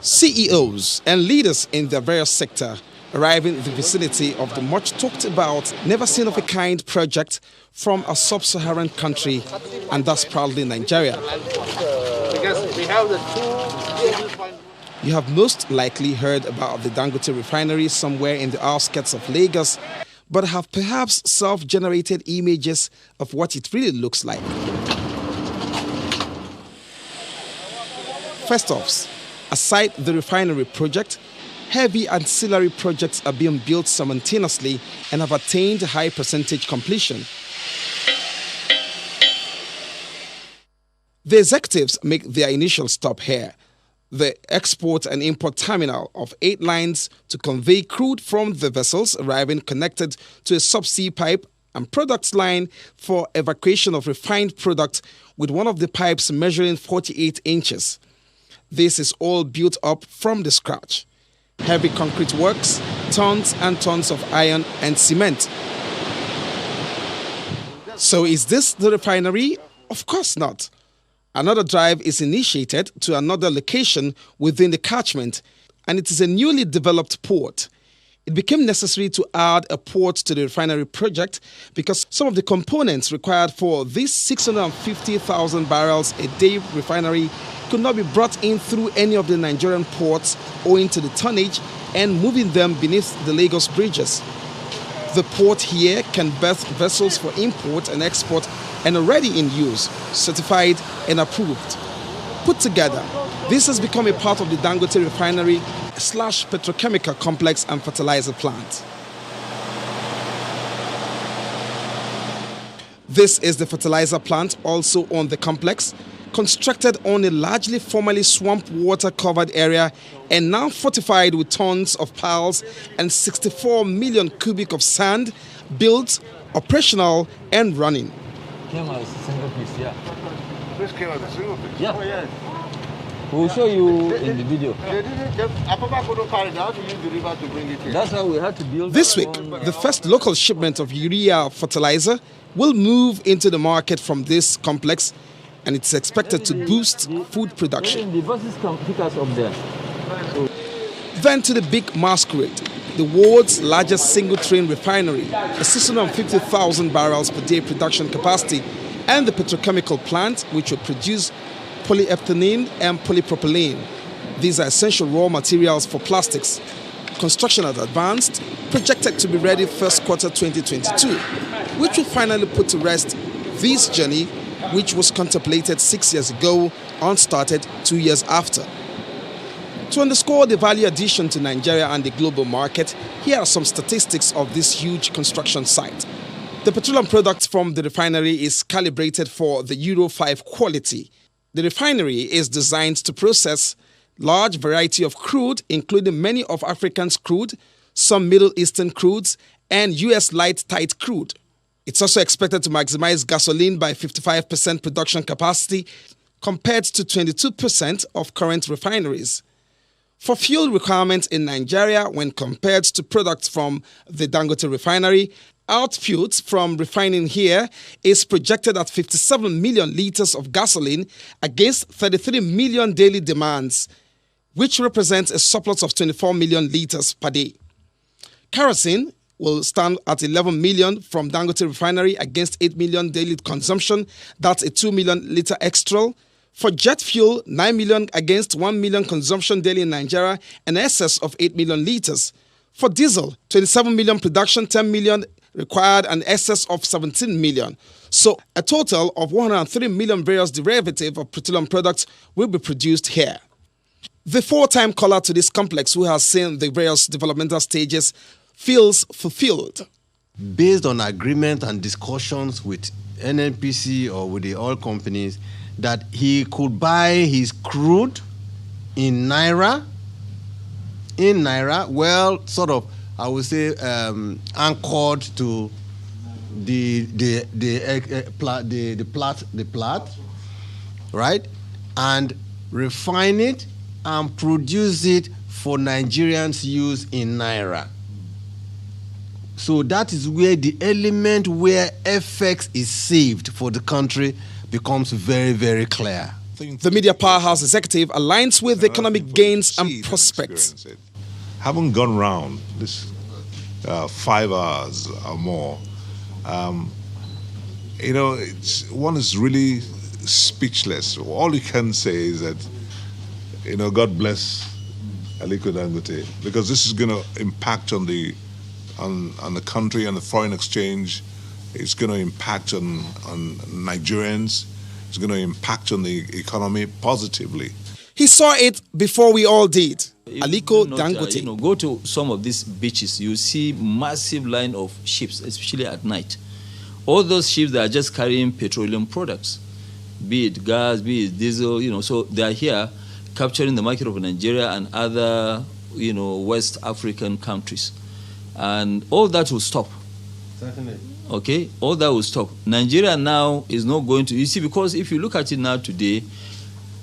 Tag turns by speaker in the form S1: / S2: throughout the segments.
S1: CEOs and leaders in the various sector arriving in the vicinity of the much talked about, never seen of a kind project from a sub-Saharan country, and thus proudly Nigeria.
S2: Because we have the two.
S1: You have most likely heard about the Dangote Refinery somewhere in the outskirts of Lagos, but have perhaps self-generated images of what it really looks like. First off, aside the refinery project, heavy ancillary projects are being built simultaneously and have attained high percentage completion. The executives make their initial stop here, the export and import terminal of 8 lines to convey crude from the vessels arriving connected to a subsea pipe and products line for evacuation of refined product with one of the pipes measuring 48 inches. This is all built up from the scratch. Heavy concrete works, tons and tons of iron and cement. So is this the refinery? Of course not. Another drive is initiated to another location within the catchment, and it is a newly developed port. It became necessary to add a port to the refinery project because some of the components required for this 650,000 barrels a day refinery could not be brought in through any of the Nigerian ports owing to the tonnage and moving them beneath the Lagos bridges. The port here can berth vessels for import and export and already in use, certified and approved. Put together, this has become a part of the Dangote Refinery / petrochemical complex and fertilizer plant. This is the fertilizer plant also on the complex, constructed on a largely formerly swamp water covered area and now fortified with tons of piles and 64 million cubic of sand, built, operational and running.
S3: Came as a single piece, yeah.
S2: This came as a single piece?
S3: Yeah.
S2: Oh, yes.
S3: We'll show you in the video.
S2: They didn't. Apapa couldn't carry it. They had to use the river to bring it in.
S3: That's how we had to build.
S1: This week, the first local shipment of urea fertilizer will move into the market from this complex, and it's expected to boost food production.
S3: The buses can pick us up there.
S1: Then to the big masquerade, the world's largest single-train refinery, a 650,000 barrels per day production capacity, and the petrochemical plant, which will produce polyethylene and polypropylene. These are essential raw materials for plastics. Construction has advanced, projected to be ready first quarter 2022, which will finally put to rest this journey, which was contemplated 6 years ago and started 2 years after. To underscore the value addition to Nigeria and the global market, here are some statistics of this huge construction site. The petroleum product from the refinery is calibrated for the Euro 5 quality. The refinery is designed to process large variety of crude, including many of Africa's crude, some Middle Eastern crudes, and US light tight crude. It's also expected to maximize gasoline by 55% production capacity compared to 22% of current refineries. For fuel requirements in Nigeria, when compared to products from the Dangote refinery, output from refining here is projected at 57 million litres of gasoline against 33 million daily demands, which represents a surplus of 24 million litres per day. Kerosene will stand at 11 million from Dangote refinery against 8 million daily consumption. That's a 2 million litre extra. For jet fuel, 9 million against 1 million consumption daily in Nigeria, an excess of 8 million litres. For diesel, 27 million production, 10 million required, an excess of 17 million. So a total of 103 million various derivatives of petroleum products will be produced here. The four-time caller to this complex, who has seen the various developmental stages, feels fulfilled.
S4: Based on agreement and discussions with NNPC or with the oil companies, that he could buy his crude in Naira, well, sort of, I would say, anchored to the plat, right, and refine it and produce it for Nigerians' use in Naira. So that is where the element where FX is saved for the country becomes very, very clear.
S1: The media powerhouse executive aligns with economic gains and prospects.
S5: Haven't gone round this 5 hours or more. One is really speechless. All you can say is that, God bless Aliko Dangote, because this is going to impact on the country and the foreign exchange. It's going to impact on Nigerians. It's going to impact on the economy positively.
S1: He saw it before we all did. Aliko Dangote.
S3: Go to some of these beaches, you see massive line of ships, especially at night. All those ships that are just carrying petroleum products, be it gas, be it diesel, so they are here capturing the market of Nigeria and other, West African countries. And all that will stop.
S4: Certainly.
S3: Okay, all that will stop. Nigeria now is not going to, you see, because if you look at it now today,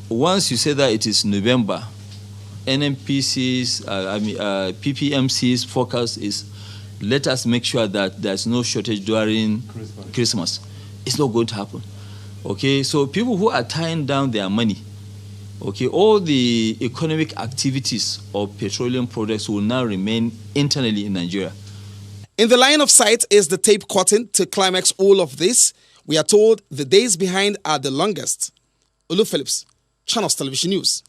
S3: once you say that it is November, NMPC's, PPMC's focus is let us make sure that there's no shortage during Christmas. It's not going to happen. Okay, so people who are tying down their money, okay, all the economic activities of petroleum products will now remain internally in Nigeria.
S1: In the line of sight is the tape curtain to climax all of this. We are told the days behind are the longest. Olu Phillips, Channels Television News.